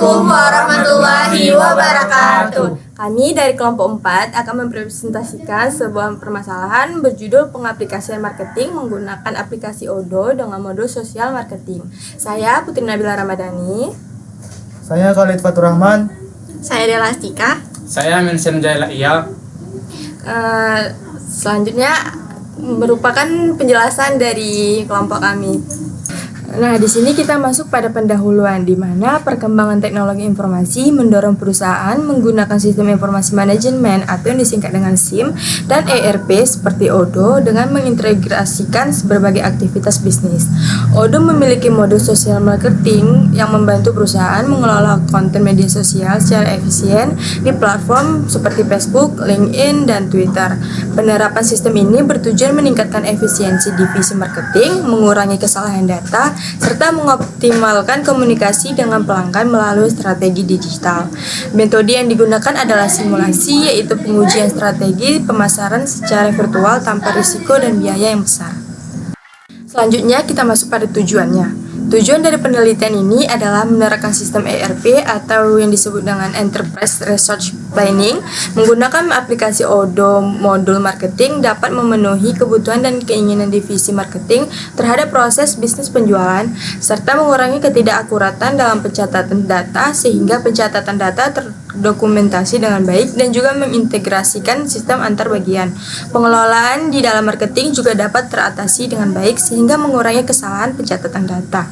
Assalamualaikum warahmatullahi wabarakatuh. Kami dari kelompok 4 akan mempresentasikan sebuah permasalahan berjudul pengaplikasian marketing menggunakan aplikasi Odoo dengan modul sosial marketing. Saya Putri Nabila Ramadhani. Saya Khalid Fatur Rahman. Saya Delastika. Saya Mensen Jaila Iyal. Selanjutnya merupakan penjelasan dari kelompok kami. Nah, di sini kita masuk pada pendahuluan di mana perkembangan teknologi informasi mendorong perusahaan menggunakan sistem informasi manajemen atau yang disingkat dengan SIM dan ERP seperti Odoo dengan mengintegrasikan berbagai aktivitas bisnis. Odoo memiliki modul sosial marketing yang membantu perusahaan mengelola konten media sosial secara efisien di platform seperti Facebook, LinkedIn, dan Twitter. Penerapan sistem ini bertujuan meningkatkan efisiensi divisi marketing, mengurangi kesalahan data, serta mengoptimalkan komunikasi dengan pelanggan melalui strategi digital. Metode yang digunakan adalah simulasi, yaitu pengujian strategi pemasaran secara virtual tanpa risiko dan biaya yang besar. Selanjutnya kita masuk pada tujuannya. Tujuan dari penelitian ini adalah menerapkan sistem ERP atau yang disebut dengan Enterprise Resource Planning. Menggunakan aplikasi Odoo modul marketing dapat memenuhi kebutuhan dan keinginan divisi marketing terhadap proses bisnis penjualan, serta mengurangi ketidakakuratan dalam pencatatan data sehingga pencatatan data terdokumentasi dengan baik dan juga mengintegrasikan sistem antar bagian. Pengelolaan di dalam marketing juga dapat teratasi dengan baik sehingga mengurangi kesalahan pencatatan data.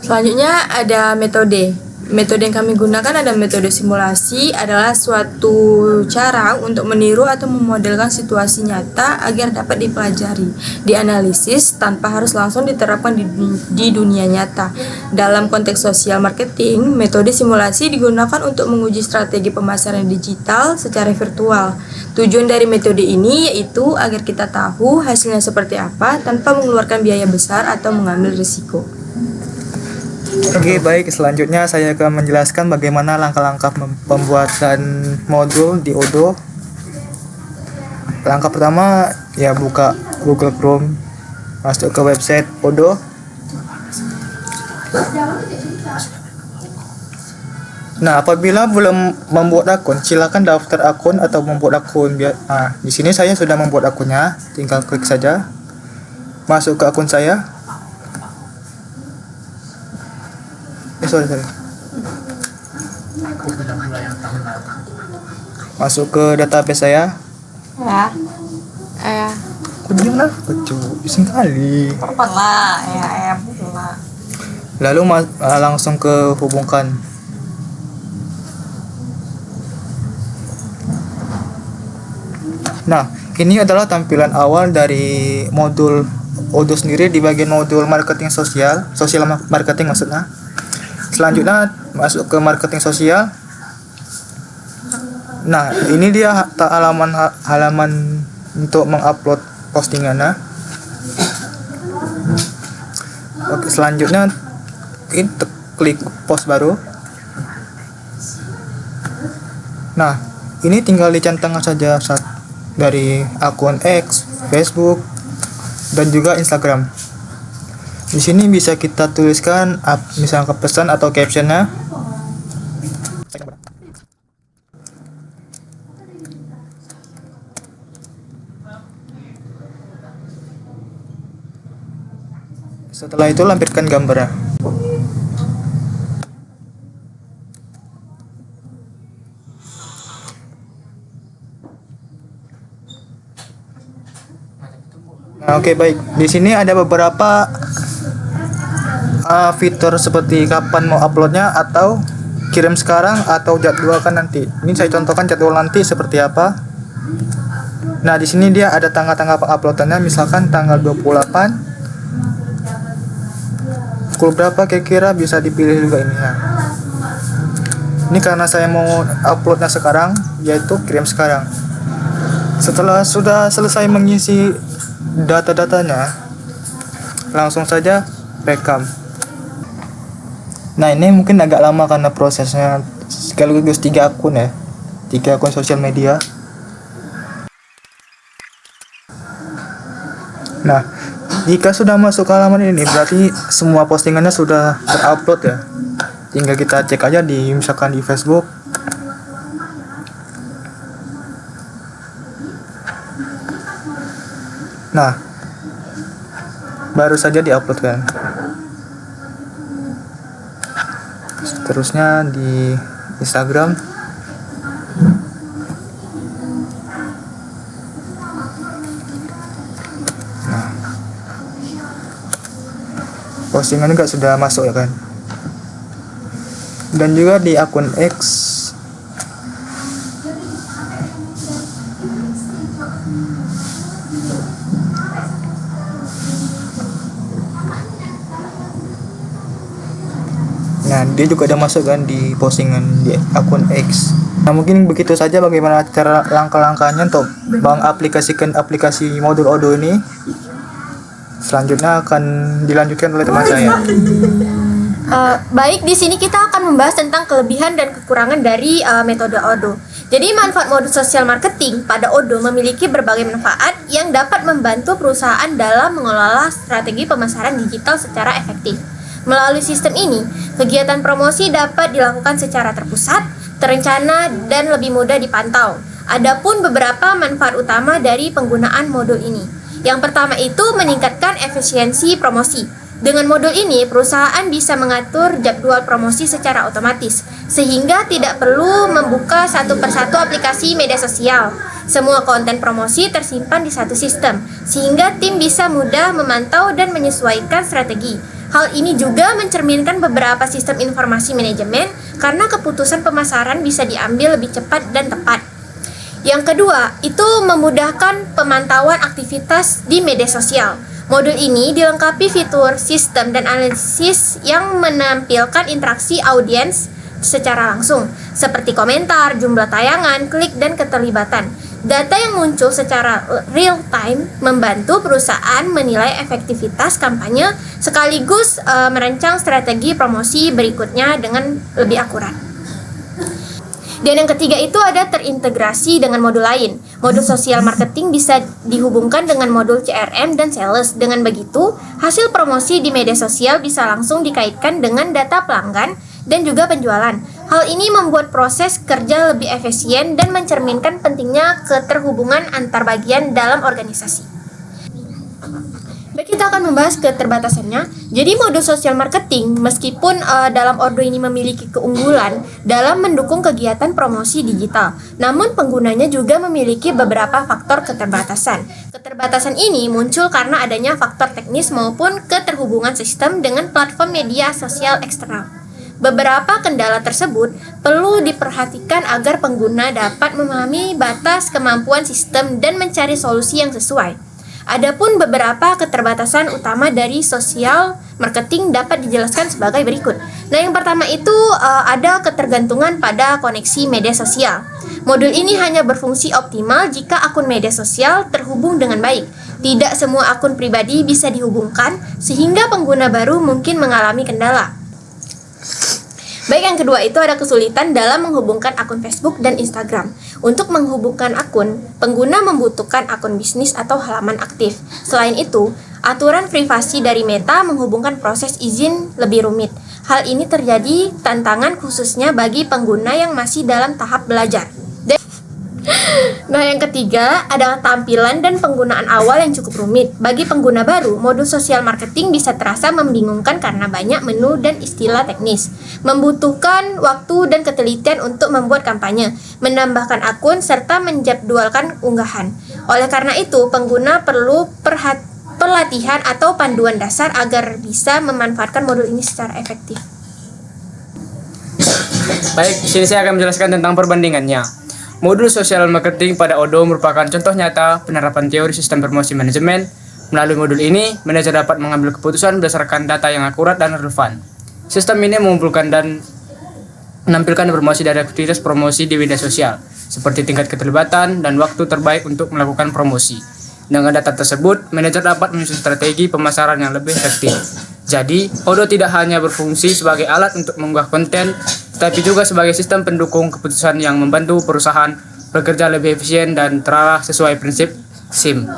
Selanjutnya ada metode. Metode yang kami gunakan ada metode simulasi, adalah suatu cara untuk meniru atau memodelkan situasi nyata agar dapat dipelajari, dianalisis tanpa harus langsung diterapkan di dunia nyata. Dalam konteks sosial marketing, metode simulasi digunakan untuk menguji strategi pemasaran digital secara virtual. Tujuan dari metode ini yaitu agar kita tahu hasilnya seperti apa tanpa mengeluarkan biaya besar atau mengambil risiko. Oke, baik. Selanjutnya saya akan menjelaskan bagaimana langkah-langkah pembuatan modul di Odoo. Langkah pertama, ya buka Google Chrome, masuk ke website Odoo. Nah, apabila belum membuat akun, silakan daftar akun atau membuat akun. Di sini saya sudah membuat akunnya, tinggal klik saja. Masuk ke akun saya. Sorry. Masuk ke database saya. Kok diam lah? Bising kali. Lalu langsung ke hubungkan. Nah, ini adalah tampilan awal dari modul Odoo sendiri di bagian modul marketing sosial marketing maksudnya. Selanjutnya masuk ke marketing sosial. Nah, ini dia halaman untuk mengupload postingannya. Oke, selanjutnya kita klik post baru. Nah, ini tinggal dicentangkan saja dari akun X, Facebook, dan juga Instagram. Di sini bisa kita tuliskan misalnya pesan atau captionnya. Setelah itu lampirkan gambarnya. Nah, oke, baik. Di sini ada beberapa fitur seperti kapan mau uploadnya atau kirim sekarang atau jadwalkan nanti. Ini saya contohkan jadwal nanti seperti apa. Nah, di sini dia ada tanggal-tanggal penguploadannya, misalkan tanggal 28. Pukul berapa kira-kira bisa dipilih juga ini ya. Ini karena saya mau uploadnya sekarang, yaitu kirim sekarang. Setelah sudah selesai mengisi data-datanya, langsung saja rekam. Nah, ini mungkin agak lama karena prosesnya sekaligus 3 akun ya, 3 akun sosial media. Nah, jika sudah masuk ke halaman ini berarti semua postingannya sudah terupload ya. tinggal kita cek aja di misalkan di Facebook. Nah, baru saja diupload kan. Seterusnya di Instagram. Nah, postingan juga sudah masuk ya kan. Dan juga di akun X. Nah, dia juga ada masuk kan di postingan di akun X. Nah, mungkin begitu saja bagaimana cara langkah-langkahnya untuk mengaplikasikan aplikasi modul Odoo ini. Selanjutnya akan dilanjutkan oleh teman saya. Baik, di sini kita akan membahas tentang kelebihan dan kekurangan dari metode Odoo. Jadi manfaat modul sosial marketing pada Odoo memiliki berbagai manfaat yang dapat membantu perusahaan dalam mengelola strategi pemasaran digital secara efektif. Melalui sistem ini, kegiatan promosi dapat dilakukan secara terpusat, terencana, dan lebih mudah dipantau. Adapun beberapa manfaat utama dari penggunaan modul ini. Yang pertama itu meningkatkan efisiensi promosi. Dengan modul ini, perusahaan bisa mengatur jadwal promosi secara otomatis, sehingga tidak perlu membuka satu persatu aplikasi media sosial. Semua konten promosi tersimpan di satu sistem, sehingga tim bisa mudah memantau dan menyesuaikan strategi. Hal ini juga mencerminkan beberapa sistem informasi manajemen, karena keputusan pemasaran bisa diambil lebih cepat dan tepat. Yang kedua, itu memudahkan pemantauan aktivitas di media sosial. Modul ini dilengkapi fitur sistem dan analisis yang menampilkan interaksi audiens secara langsung, seperti komentar, jumlah tayangan, klik, dan keterlibatan. Data yang muncul secara real time membantu perusahaan menilai efektivitas kampanye sekaligus merancang strategi promosi berikutnya dengan lebih akurat. Dan yang ketiga itu ada terintegrasi dengan modul lain. Modul sosial marketing bisa dihubungkan dengan modul CRM dan sales. Dengan begitu, hasil promosi di media sosial bisa langsung dikaitkan dengan data pelanggan dan juga penjualan. Hal ini membuat proses kerja lebih efisien dan mencerminkan pentingnya keterhubungan antar bagian dalam organisasi. Baik, kita akan membahas keterbatasannya. Jadi modul sosial marketing meskipun dalam Odoo ini memiliki keunggulan dalam mendukung kegiatan promosi digital, namun penggunanya juga memiliki beberapa faktor keterbatasan. Keterbatasan ini muncul karena adanya faktor teknis maupun keterhubungan sistem dengan platform media sosial eksternal. Beberapa kendala tersebut perlu diperhatikan agar pengguna dapat memahami batas kemampuan sistem dan mencari solusi yang sesuai. Adapun beberapa keterbatasan utama dari sosial marketing dapat dijelaskan sebagai berikut. Nah, yang pertama itu ada ketergantungan pada koneksi media sosial. Modul ini hanya berfungsi optimal jika akun media sosial terhubung dengan baik. Tidak semua akun pribadi bisa dihubungkan, sehingga pengguna baru mungkin mengalami kendala. Baik, yang kedua itu ada kesulitan dalam menghubungkan akun Facebook dan Instagram. Untuk menghubungkan akun, pengguna membutuhkan akun bisnis atau halaman aktif. Selain itu, aturan privasi dari Meta menghubungkan proses izin lebih rumit. Hal ini terjadi tantangan khususnya bagi pengguna yang masih dalam tahap belajar. Nah, yang ketiga adalah tampilan dan penggunaan awal yang cukup rumit. Bagi pengguna baru, modul sosial marketing bisa terasa membingungkan karena banyak menu dan istilah teknis. Membutuhkan waktu dan ketelitian untuk membuat kampanye, menambahkan akun, serta menjadwalkan unggahan. Oleh karena itu, pengguna perlu pelatihan atau panduan dasar agar bisa memanfaatkan modul ini secara efektif. Baik, di sini saya akan menjelaskan tentang perbandingannya. Modul sosial marketing pada Odoo merupakan contoh nyata penerapan teori sistem promosi manajemen. Melalui modul ini, manajer dapat mengambil keputusan berdasarkan data yang akurat dan relevan. Sistem ini mengumpulkan dan menampilkan promosi dari aktivitas promosi di media sosial, seperti tingkat keterlibatan dan waktu terbaik untuk melakukan promosi. Dengan data tersebut, manajer dapat menyusun strategi pemasaran yang lebih efektif. Jadi, Odoo tidak hanya berfungsi sebagai alat untuk mengunggah konten, tetapi juga sebagai sistem pendukung keputusan yang membantu perusahaan bekerja lebih efisien dan terarah sesuai prinsip SIM.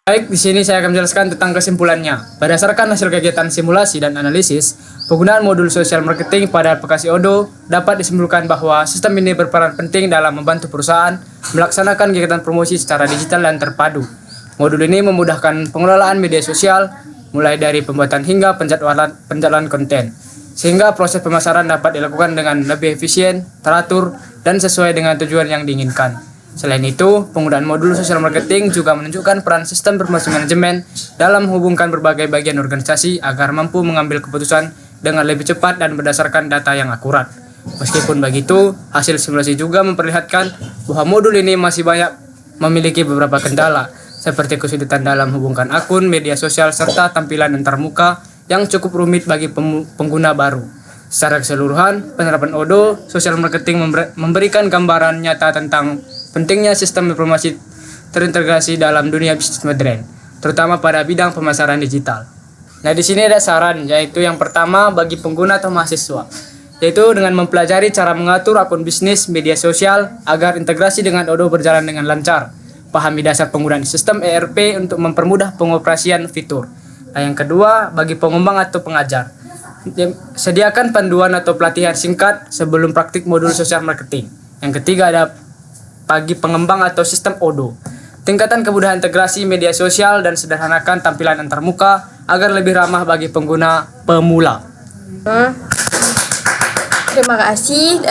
Baik, di sini saya akan menjelaskan tentang kesimpulannya. Berdasarkan hasil kegiatan simulasi dan analisis, penggunaan modul sosial marketing pada aplikasi Odoo dapat disimpulkan bahwa sistem ini berperan penting dalam membantu perusahaan melaksanakan kegiatan promosi secara digital dan terpadu. Modul ini memudahkan pengelolaan media sosial, mulai dari pembuatan hingga penjadwalan konten, sehingga proses pemasaran dapat dilakukan dengan lebih efisien, teratur, dan sesuai dengan tujuan yang diinginkan. Selain itu, penggunaan modul sosial marketing juga menunjukkan peran sistem promosi manajemen dalam menghubungkan berbagai bagian organisasi agar mampu mengambil keputusan dengan lebih cepat dan berdasarkan data yang akurat. Meskipun begitu, hasil simulasi juga memperlihatkan bahwa modul ini masih banyak memiliki beberapa kendala, seperti kesulitan dalam menghubungkan akun, media sosial, serta tampilan antarmuka yang cukup rumit bagi pengguna baru. Secara keseluruhan, penerapan Odoo sosial marketing memberikan gambaran nyata tentang pentingnya sistem informasi terintegrasi dalam dunia bisnis modern, terutama pada bidang pemasaran digital. Nah, di sini ada saran, yaitu yang pertama bagi pengguna atau mahasiswa, yaitu dengan mempelajari cara mengatur akun bisnis media sosial agar integrasi dengan Odoo berjalan dengan lancar. Pahami dasar penggunaan sistem ERP untuk mempermudah pengoperasian fitur. Nah, yang kedua bagi pengembang atau pengajar, sediakan panduan atau pelatihan singkat sebelum praktik modul sosial marketing. Yang ketiga ada bagi pengembang atau sistem Odoo, tingkatkan kemudahan integrasi media sosial dan sederhanakan tampilan antarmuka agar lebih ramah bagi pengguna pemula. Terima kasih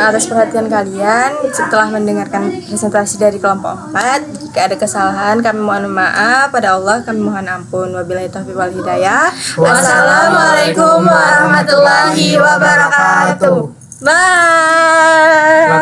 atas perhatian kalian. Setelah mendengarkan presentasi dari kelompok 4, jika ada kesalahan kami mohon maaf, pada Allah kami mohon ampun. Wabillahi taufiq wal hidayah. Wassalamualaikum warahmatullahi wabarakatuh. Bye.